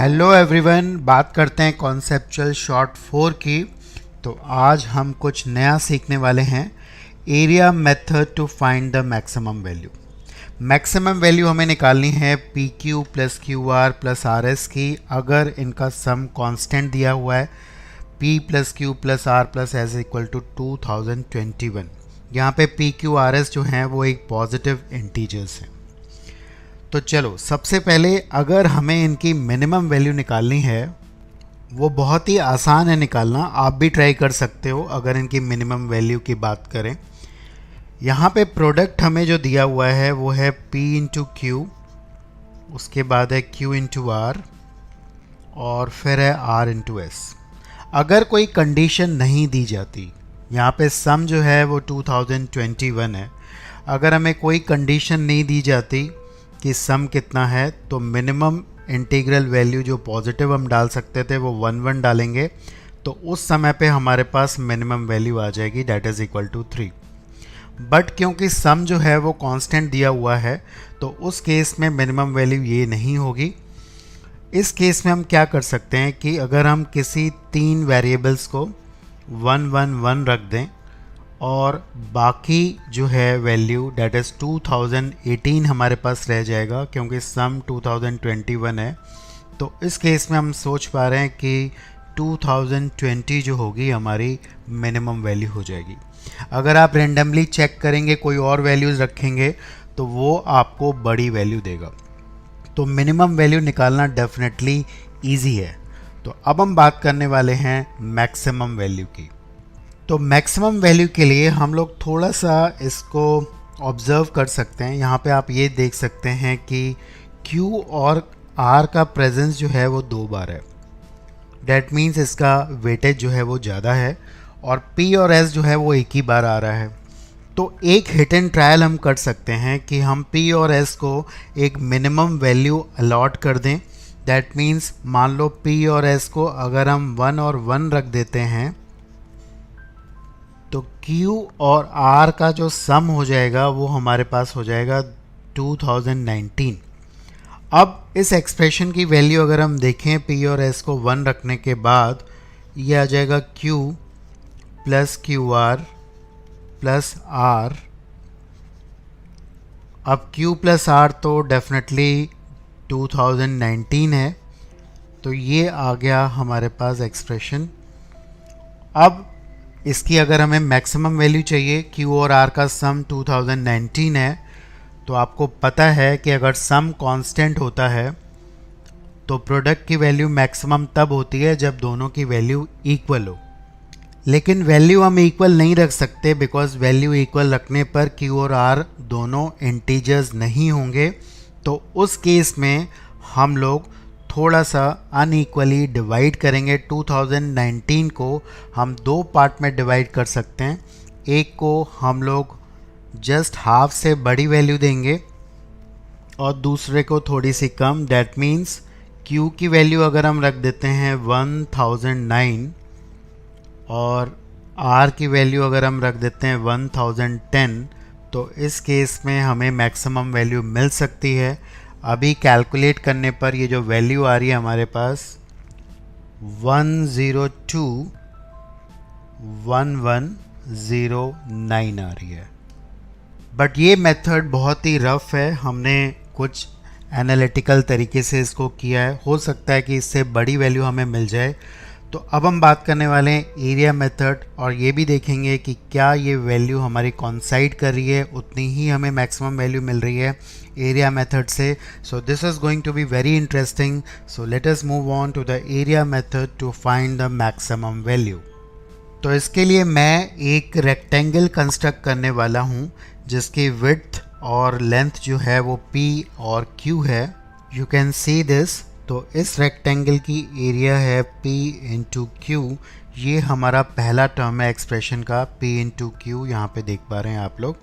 Hello everyone, बात करते हैं कॉन्सेप्चुअल शॉर्ट 4 की। तो आज हम कुछ नया सीखने वाले हैं। Area method to find the maximum value. Maximum value हमें निकालनी है p q plus q r plus r s की, अगर इनका सम कांस्टेंट दिया हुआ है p plus q plus r plus s equal to 2021। यहाँ पे पी क्यू आर एस जो हैं वो एक पॉजिटिव इंटीजर्स हैं। तो चलो, सबसे पहले अगर हमें इनकी मिनिमम वैल्यू निकालनी है, वो बहुत ही आसान है निकालना। आप भी ट्राई कर सकते हो अगर इनकी मिनिमम वैल्यू की बात करें। यहाँ पे प्रोडक्ट हमें जो दिया हुआ है वो है P इंटू क्यू, उसके बाद है Q इंटू आर और फिर है R इंटू एस। अगर कोई कंडीशन नहीं दी जाती, यहाँ पे सम जो है वो 2021 है, अगर हमें कोई कंडीशन नहीं दी जाती कि सम कितना है, तो मिनिमम इंटीग्रल वैल्यू जो पॉजिटिव हम डाल सकते थे वो 1 डालेंगे, तो उस समय पे हमारे पास मिनिमम वैल्यू आ जाएगी, that is equal to 3। But क्योंकि सम जो है वो कांस्टेंट दिया हुआ है, तो उस केस में मिनिमम वैल्यू ये नहीं होगी। इस केस में हम क्या कर सकते हैं कि अगर हम किसी 3 वेरिएबल्स को 1 1 1 रख दें और बाकी जो है वैल्यू डेट इज़ 2018 हमारे पास रह जाएगा, क्योंकि सम 2021 है। तो इस केस में हम सोच पा रहे हैं कि 2020 जो होगी हमारी मिनिमम वैल्यू हो जाएगी। अगर आप रेंडमली चेक करेंगे, कोई और वैल्यूज़ रखेंगे, तो वो आपको बड़ी वैल्यू देगा। तो मिनिमम वैल्यू निकालना डेफिनेटली ईजी है। तो अब हम बात करने वाले हैं मैक्सिमम वैल्यू की। तो मैक्सिमम वैल्यू के लिए हम लोग थोड़ा सा इसको ऑब्ज़र्व कर सकते हैं। यहाँ पे आप ये देख सकते हैं कि Q और R का प्रेजेंस जो है वो 2 बार है, डैट मीन्स इसका वेटेज जो है वो ज़्यादा है, और P और S जो है वो एक ही बार आ रहा है। तो एक हिट एंड ट्रायल हम कर सकते हैं कि हम P और S को एक मिनिमम वैल्यू अलॉट कर दें। दैट मीन्स मान लो P और S को अगर हम 1 और 1 रख देते हैं, तो Q और R का जो सम हो जाएगा वो हमारे पास हो जाएगा 2019। अब इस एक्सप्रेशन की वैल्यू अगर हम देखें P और S को 1 रखने के बाद, ये आ जाएगा Q plus q r plus R। अब Q प्लस R तो डेफिनेटली 2019 है, तो ये आ गया हमारे पास एक्सप्रेशन। अब इसकी अगर हमें मैक्सिमम वैल्यू चाहिए, Q और R का सम 2019 है, तो आपको पता है कि अगर सम कांस्टेंट होता है तो प्रोडक्ट की वैल्यू मैक्सिमम तब होती है जब दोनों की वैल्यू इक्वल हो। लेकिन वैल्यू हम इक्वल नहीं रख सकते, बिकॉज वैल्यू इक्वल रखने पर Q और R दोनों इंटीजर्स नहीं होंगे। तो उस केस में हम लोग थोड़ा सा अनइक्वली डिवाइड करेंगे। 2019 को हम 2 पार्ट में डिवाइड कर सकते हैं। एक को हम लोग जस्ट हाफ से बड़ी वैल्यू देंगे और दूसरे को थोड़ी सी कम। दैट मीन्स Q की वैल्यू अगर हम रख देते हैं 1009 और R की वैल्यू अगर हम रख देते हैं 1010, तो इस केस में हमें मैक्सिमम वैल्यू मिल सकती है। अभी कैलकुलेट करने पर ये जो वैल्यू आ रही है हमारे पास 1021109 आ रही है। बट ये मेथड बहुत ही रफ है, हमने कुछ एनालिटिकल तरीके से इसको किया है। हो सकता है कि इससे बड़ी वैल्यू हमें मिल जाए। तो अब हम बात करने वाले हैं एरिया मेथड, और ये भी देखेंगे कि क्या ये वैल्यू हमारी कॉन्साइड कर रही है, उतनी ही हमें मैक्सिमम वैल्यू मिल रही है एरिया मेथड से। So this is going to be very interesting. So let us move on to the area method to find the maximum value. तो इसके लिए मैं एक रेक्टेंगल कंस्ट्रक्ट करने वाला हूँ जिसकी विड्थ और लेंथ जो है वो P और Q है। You can see this. तो इस रेक्टेंगल की एरिया है P इंटू क्यू। ये हमारा पहला टर्म है एक्सप्रेशन का, P इंटू क्यू, यहाँ पे देख पा रहे हैं आप लोग।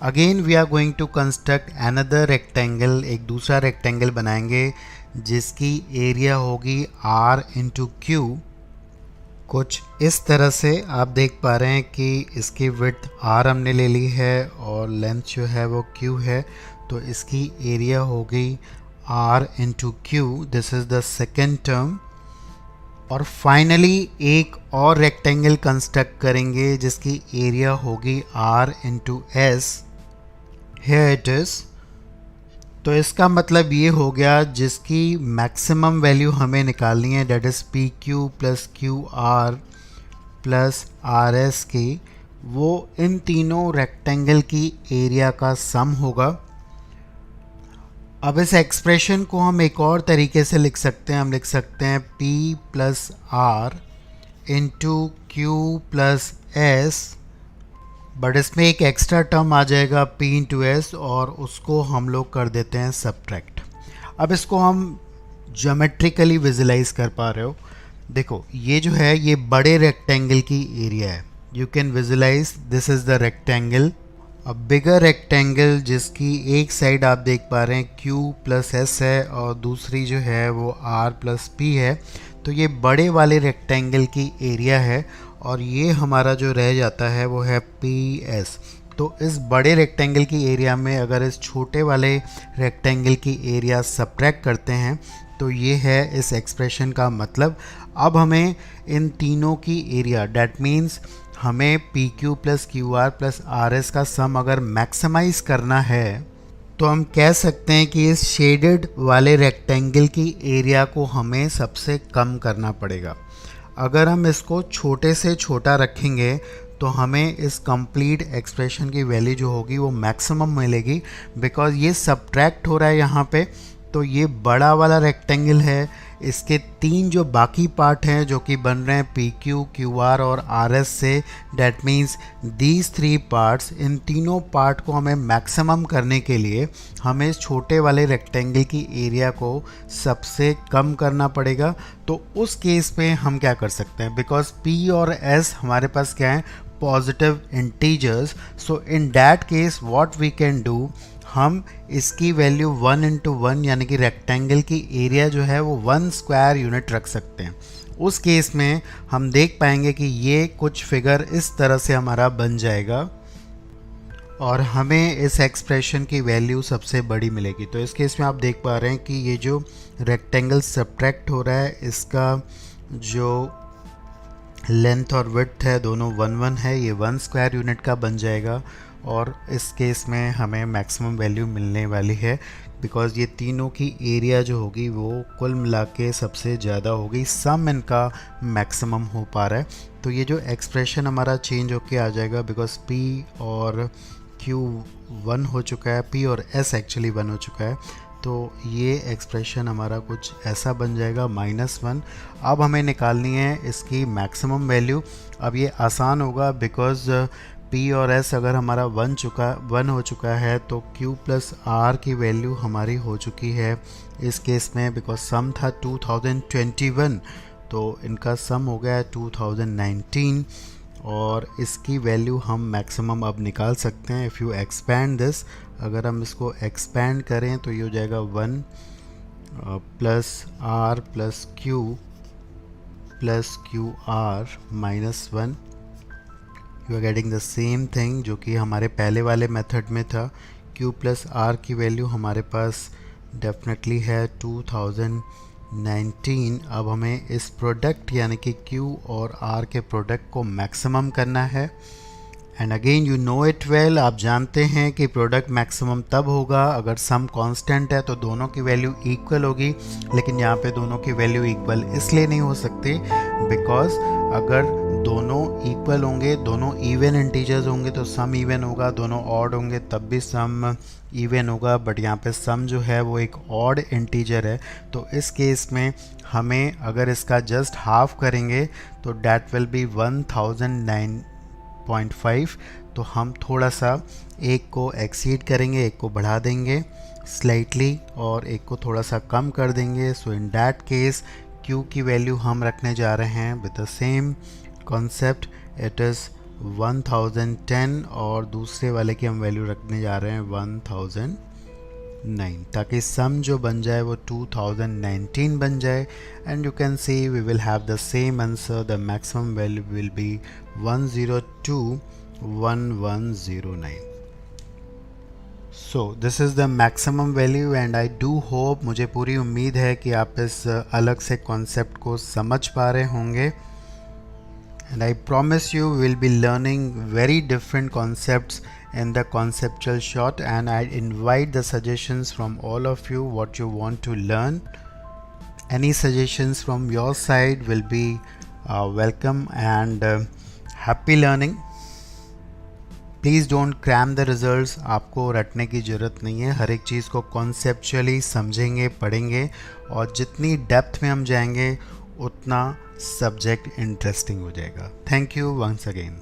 Again we are going to construct another rectangle, एक दूसरा रेक्टेंगल बनाएंगे जिसकी एरिया होगी R इंटू क्यू। कुछ इस तरह से आप देख पा रहे हैं कि इसकी विड्थ R हमने ले ली है और लेंथ जो है वो Q है, तो इसकी एरिया होगी r into q, this is the second term. और फाइनली एक और रेक्टेंगल कंस्ट्रक्ट करेंगे जिसकी एरिया होगी r into s, here it is. तो इसका मतलब ये हो गया जिसकी मैक्सिमम वैल्यू हमें निकालनी है, that is p q plus q r plus r s की, वो इन तीनों रेक्टेंगल की एरिया का सम होगा। अब इस एक्सप्रेशन को हम एक और तरीके से लिख सकते हैं, हम लिख सकते हैं P plus r into q plus s, but इसमें एक एक्स्ट्रा टर्म आ जाएगा P इंटू एस, और उसको हम लोग कर देते हैं सब्ट्रैक्ट। अब इसको हम ज्योमेट्रिकली विजुलाइज कर पा रहे हो, देखो ये जो है ये बड़े रेक्टेंगल की एरिया है, you can visualise this is the rectangle. अब बिगर रेक्टेंगल जिसकी एक साइड आप देख पा रहे हैं Q प्लस एस है और दूसरी जो है वो R प्लस P है, तो ये बड़े वाले रेक्टेंगल की एरिया है, और ये हमारा जो रह जाता है वो है PS। तो इस बड़े रेक्टेंगल की एरिया में अगर इस छोटे वाले रेक्टेंगल की एरिया सब्ट्रैक्ट करते हैं तो ये है इस एक्सप्रेशन का मतलब। अब हमें इन तीनों की एरिया, डैट मीन्स हमें P q plus q r plus r S का सम अगर मैक्सिमाइज करना है तो हम कह सकते हैं कि इस शेडेड वाले रेक्टेंगल की एरिया को हमें सबसे कम करना पड़ेगा। अगर हम इसको छोटे से छोटा रखेंगे तो हमें इस कंप्लीट एक्सप्रेशन की वैल्यू जो होगी वो मैक्सिमम मिलेगी, बिकॉज ये सब्ट्रैक्ट हो रहा है यहाँ पे। तो ये बड़ा वाला रेक्टेंगल है, इसके तीन जो बाकी पार्ट हैं जो कि बन रहे हैं पी क्यू क्यू आर और आर एस से, that means these three parts, इन तीनों पार्ट को हमें मैक्सिमम करने के लिए हमें इस छोटे वाले रेक्टेंगल की एरिया को सबसे कम करना पड़ेगा। तो उस केस में हम क्या कर सकते हैं, बिकॉज पी और एस हमारे पास क्या है, positive integers, so in that case what we can do, हम इसकी वैल्यू 1 इंटू 1 यानी कि रेक्टेंगल की एरिया जो है वो 1 स्क्वायर यूनिट रख सकते हैं। उस केस में हम देख पाएंगे कि ये कुछ फिगर इस तरह से हमारा बन जाएगा और हमें इस एक्सप्रेशन की वैल्यू सबसे बड़ी मिलेगी। तो इस केस में आप देख पा रहे हैं कि ये जो रेक्टेंगल सब्ट्रैक्ट हो रहा है इसका जो लेंथ और विड्थ है दोनों 1 1 है, ये 1 स्क्वायर यूनिट का बन जाएगा, और इस केस में हमें मैक्सिमम वैल्यू मिलने वाली है, बिकॉज ये तीनों की एरिया जो होगी वो कुल मिला के सबसे ज़्यादा होगी, सम इनका मैक्सिमम हो पा रहा है। तो ये जो एक्सप्रेशन हमारा चेंज होके आ जाएगा, बिकॉज P और Q 1 हो चुका है, P और S एक्चुअली 1 हो चुका है, तो ये एक्सप्रेशन हमारा कुछ ऐसा बन जाएगा -1। अब हमें निकालनी है इसकी मैक्सिमम वैल्यू। अब ये आसान होगा, बिकॉज P और S अगर हमारा 1 हो चुका है तो Q प्लस R की वैल्यू हमारी हो चुकी है इस केस में, बिकॉज सम था 2021, तो इनका सम हो गया है 2019, और इसकी वैल्यू हम मैक्सिमम अब निकाल सकते हैं। इफ़ यू एक्सपैंड दिस, अगर हम इसको एक्सपैंड करें तो ये हो जाएगा 1 plus R plus Q plus q r minus 1, you are getting the same thing जो कि हमारे पहले वाले मेथड में था। Q प्लस R की वैल्यू हमारे पास डेफिनेटली है 2019। अब हमें इस प्रोडक्ट यानी कि Q और R के प्रोडक्ट को मैक्सिमम करना है, and again you know it well, आप जानते हैं कि प्रोडक्ट मैक्सिमम तब होगा अगर सम कांस्टेंट है तो दोनों की वैल्यू इक्वल होगी, लेकिन यहाँ पे दोनों की वैल्यू इक्वल इसलिए नहीं हो सकती बिकॉज अगर दोनों इक्वल होंगे, दोनों इवन इंटीजर्स होंगे तो सम इवन होगा, दोनों ऑड होंगे तब भी सम इवन होगा, बट यहाँ पे सम जो है वो एक ऑड इंटीजर है। तो इस केस में हमें अगर इसका जस्ट हाफ करेंगे तो डैट विल बी 1009.5, तो हम थोड़ा सा एक को एक्सीड करेंगे, एक को बढ़ा देंगे स्लाइटली और एक को थोड़ा सा कम कर देंगे। सो इन दैट केस Q की वैल्यू हम रखने जा रहे हैं with the same concept, it is 1010, और दूसरे वाले की हम वैल्यू रखने जा रहे हैं 1009, ताकि सम जो बन जाए वो 2019 बन जाए, and you can see we will have the same answer, the maximum value will be 1021,109। So this is the maximum value and I do hope, मुझे पूरी उम्मीद है कि आप इस अलग से कॉन्सेप्ट को समझ पा रहे होंगे. And I promise you we'll be learning very different concepts in the conceptual short, and I invite the suggestions from all of you what you want to learn. Any suggestions from your side will be welcome, and happy learning. Please don't cram the results. आपको रटने की ज़रूरत नहीं है. हर एक चीज़ को conceptually समझेंगे, पढ़ेंगे, और जितनी डेप्थ में हम जाएंगे उतना सब्जेक्ट इंटरेस्टिंग हो जाएगा. Thank you once again.